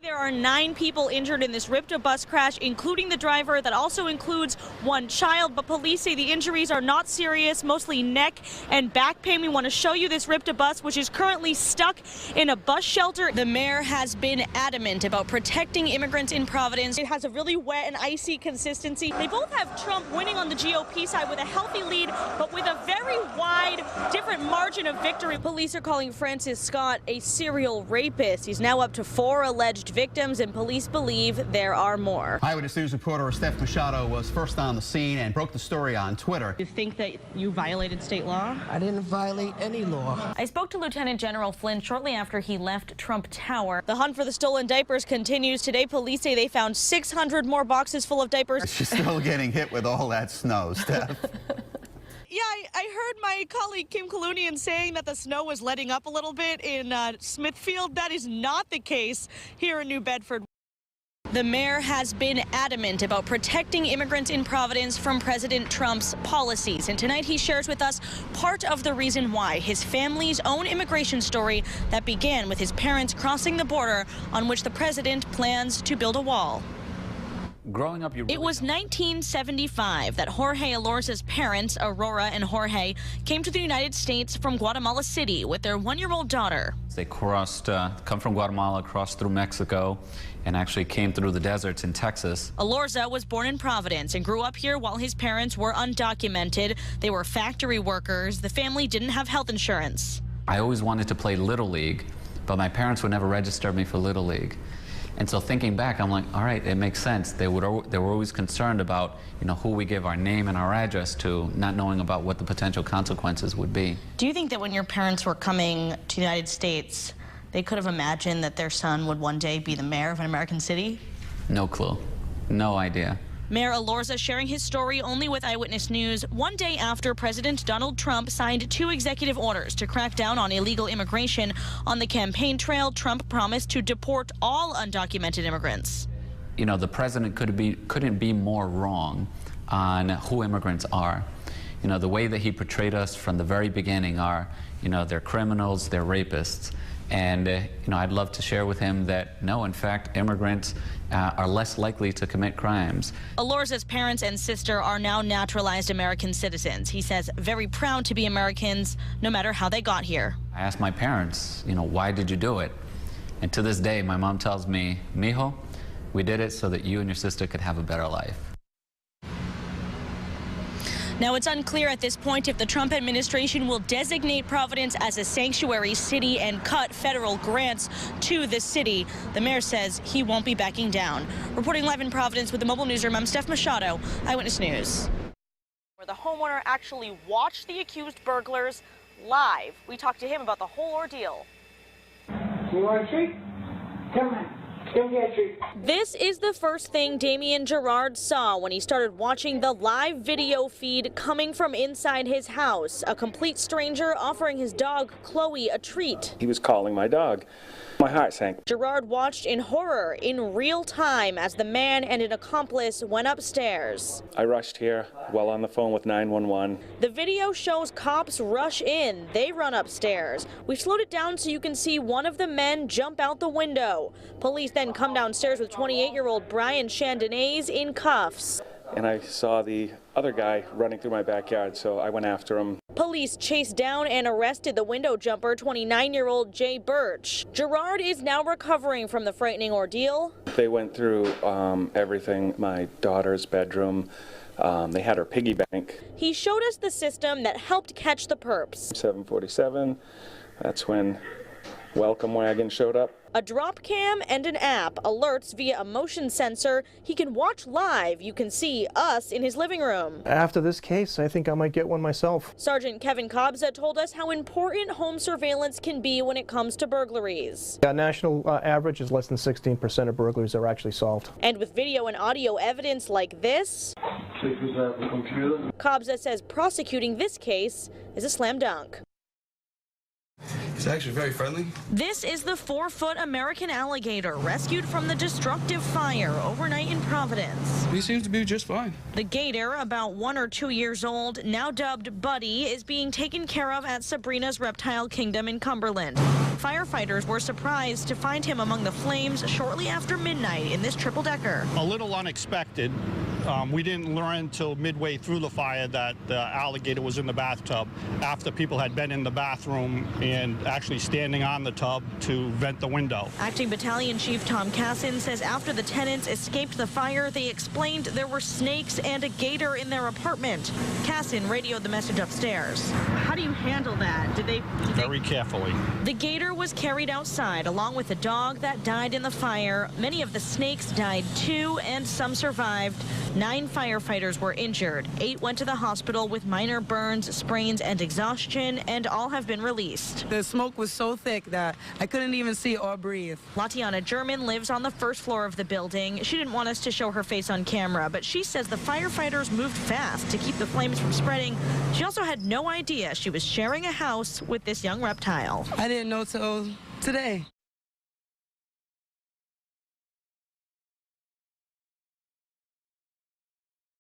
There are 9 people injured in this RIPTA bus crash, including the driver. That also includes 1 child, but police say the injuries are not serious, mostly neck and back pain. We want to show you this RIPTA bus, which is currently stuck in a bus shelter. The mayor has been adamant about protecting immigrants in Providence. It has a really wet and icy consistency. They both have Trump winning on the GOP side with a healthy lead, but with a very wide, different margin of victory. Police are calling Francis Scott a serial rapist. He's now up to 4 alleged victims, and police believe there are more. Eyewitness News reporter Steph Machado was first on the scene and broke the story on Twitter. You think that you violated state law? I didn't violate any law. I spoke to Lieutenant General Flynn shortly after he left Trump Tower. The hunt for the stolen diapers continues. Today, police say they found 600 more boxes full of diapers. She's still getting hit with all that snow, Steph. Yeah, I heard my colleague Kim Kalunian saying that the snow was letting up a little bit in Smithfield. That is not the case here in New Bedford. The mayor has been adamant about protecting immigrants in Providence from President Trump's policies. And tonight he shares with us part of the reason why, his family's own immigration story that began with his parents crossing the border, on which the president plans to build a wall. Growing up, it was 1975 that Jorge Elorza's parents, Aurora and Jorge, came to the United States from Guatemala City with their 1-year-old daughter. They come from Guatemala, crossed through Mexico, and actually came through the deserts in Texas. Elorza was born in Providence and grew up here while his parents were undocumented. They were factory workers. The family didn't have health insurance. I always wanted to play Little League, but my parents would never register me for Little League. And so thinking back, I'm like, all right, it makes sense. They were always concerned about, who we give our name and our address to, not knowing about what the potential consequences would be. Do you think that when your parents were coming to the United States, they could have imagined that their son would one day be the mayor of an American city? No clue. No idea. Mayor Elorza sharing his story only with Eyewitness News one day after President Donald Trump signed 2 executive orders to crack down on illegal immigration. On the campaign trail, Trump promised to deport all undocumented immigrants. The president couldn't be more wrong on who immigrants are. The way that he portrayed us from the very beginning are, they're criminals, they're rapists. And, I'd love to share with him that, no, in fact, immigrants are less likely to commit crimes. Elorza's parents and sister are now naturalized American citizens. He says very proud to be Americans, no matter how they got here. I asked my parents, why did you do it? And to this day, my mom tells me, mijo, we did it so that you and your sister could have a better life. Now, it's unclear at this point if the Trump administration will designate Providence as a sanctuary city and cut federal grants to the city. The mayor says he won't be backing down. Reporting live in Providence with the Mobile Newsroom, I'm Steph Machado, Eyewitness News. Where the homeowner actually watched the accused burglars live. We talked to him about the whole ordeal. You want a treat? Come on. This is the first thing Damian Gerard saw when he started watching the live video feed coming from inside his house. A complete stranger offering his dog, Chloe, a treat. He was calling my dog. My heart sank. Gerard watched in horror in real time as the man and an accomplice went upstairs. I rushed here while on the phone with 911. The video shows cops rush in. They run upstairs. We've slowed it down so you can see one of the men jump out the window. Police then come downstairs with 28-year-old Brian Chandonais in cuffs. And I saw the other guy running through my backyard, so I went after him. Police chased down and arrested the window jumper, 29-year-old Jay Birch. Gerard is now recovering from the frightening ordeal. They went through everything, my daughter's bedroom. They had her piggy bank. He showed us the system that helped catch the perps. 7:47, that's when Welcome Wagon showed up. A drop cam and an app, alerts via a motion sensor. He can watch live. You can see us in his living room. After this case, I think I might get one myself. Sergeant Kevin Kobza told us how important home surveillance can be when it comes to burglaries. National average is less than 16% of burglaries are actually solved. And with video and audio evidence like this, Kobza says prosecuting this case is a slam dunk. He's actually very friendly. This is the 4-foot American alligator rescued from the destructive fire overnight in Providence. He seems to be just fine. The gator, about 1 or 2 years old, now dubbed Buddy, is being taken care of at Sabrina's Reptile Kingdom in Cumberland. Firefighters were surprised to find him among the flames shortly after midnight in this triple-decker. A little unexpected. We didn't learn until midway through the fire that the alligator was in the bathtub after people had been in the bathroom and actually standing on the tub to vent the window. Acting Battalion Chief Tom Cassin says after the tenants escaped the fire, they explained there were snakes and a gator in their apartment. Cassin radioed the message upstairs. How do you handle that? Very carefully. The gator was carried outside along with a dog that died in the fire. Many of the snakes died too, and some survived. 9 firefighters were injured. 8 went to the hospital with minor burns, sprains, and exhaustion, and all have been released. The smoke was so thick that I couldn't even see or breathe. Latiana German lives on the first floor of the building. She didn't want us to show her face on camera, but she says the firefighters moved fast to keep the flames from spreading. She also had no idea she was sharing a house with this young reptile. I didn't know till today.